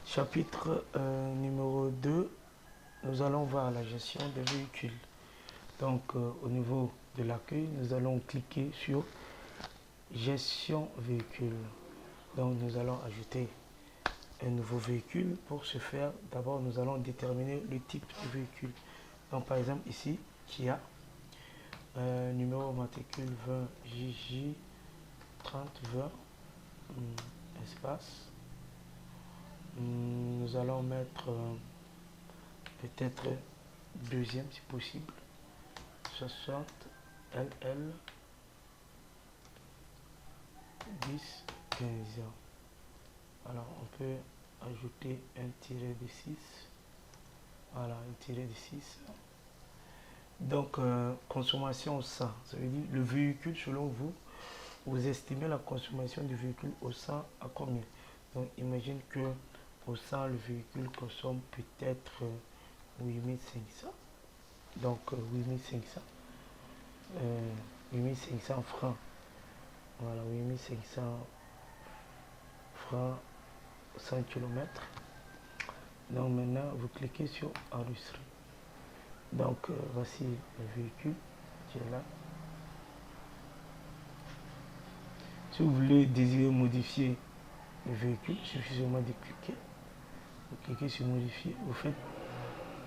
Chapitre numéro 2, nous allons voir la gestion des véhicules. Donc au niveau de l'accueil, nous allons cliquer sur gestion véhicule. Donc nous allons ajouter un nouveau véhicule. Pour ce faire, d'abord nous allons déterminer le type de véhicule. Donc par exemple ici, Kia, numéro matricule 20 JJ 3020 espace. Nous allons mettre peut-être deuxième si possible, 60 LL 10 15. Alors on peut ajouter un tiré de 6. Voilà, un tiré de 6. Donc consommation au 100, ça veut dire le véhicule, selon vous, vous estimez la consommation du véhicule au 100 à combien? Donc imagine que au 100 le véhicule consomme peut-être 8500. Donc 8500 8500 francs. Voilà, 8500 francs 100 km. Donc maintenant vous cliquez sur enregistrer. Donc voici le véhicule qui est là. Si vous voulez désirer modifier le véhicule, il suffit seulement de cliquer. Vous cliquez sur modifier, vous faites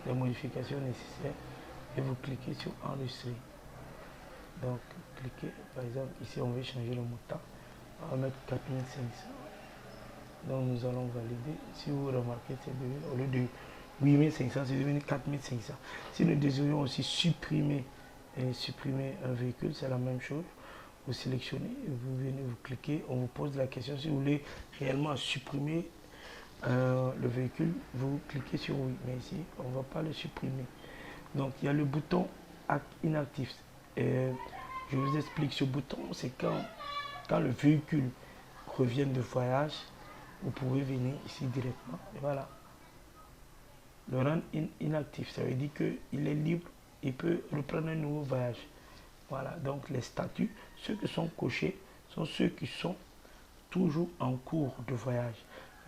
les modifications nécessaires et vous cliquez sur enregistrer. Donc cliquez, par exemple ici on veut changer le montant, on va mettre 4500. Donc nous allons valider. Si vous remarquez, c'est devenu, au lieu de 8500, c'est devenu 4500. Si nous désirions aussi supprimer un véhicule, c'est la même chose. Vous sélectionnez, vous venez, vous cliquez, on vous pose la question si vous voulez réellement supprimer le véhicule, vous cliquez sur oui, mais ici on ne va pas le supprimer. Donc il y a le bouton inactif. Je vous explique, ce bouton, c'est quand le véhicule revient de voyage, vous pouvez venir ici directement et voilà. Le rendre inactif, ça veut dire qu'il est libre, il peut reprendre un nouveau voyage. Voilà, donc les statuts, ceux qui sont cochés sont ceux qui sont toujours en cours de voyage.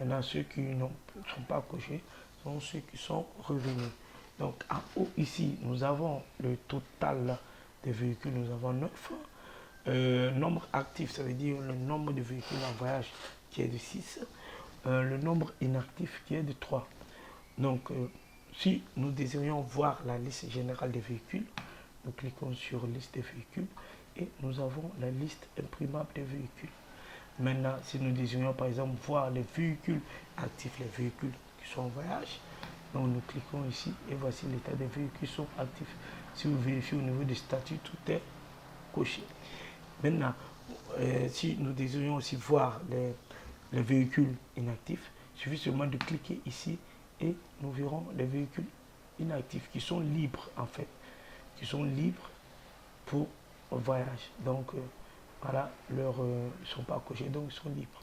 Maintenant, ceux qui ne sont pas cochés sont ceux qui sont revenus. Donc en haut ici, nous avons le total des véhicules, nous avons 9. Nombre actif, ça veut dire le nombre de véhicules en voyage qui est de 6. Le nombre inactif qui est de 3. Donc si nous désirions voir la liste générale des véhicules, nous cliquons sur liste des véhicules et nous avons la liste imprimable des véhicules. Maintenant, si nous désirions par exemple voir les véhicules actifs, les véhicules qui sont en voyage, donc nous cliquons ici et voici l'état des véhicules qui sont actifs. Si vous vérifiez au niveau des statuts, tout est coché. Maintenant, si nous désirions aussi voir les véhicules inactifs, il suffit seulement de cliquer ici et nous verrons les véhicules inactifs qui sont libres en fait, qui sont libres pour voyage. Donc voilà, ils ne sont pas cochés, donc ils sont libres.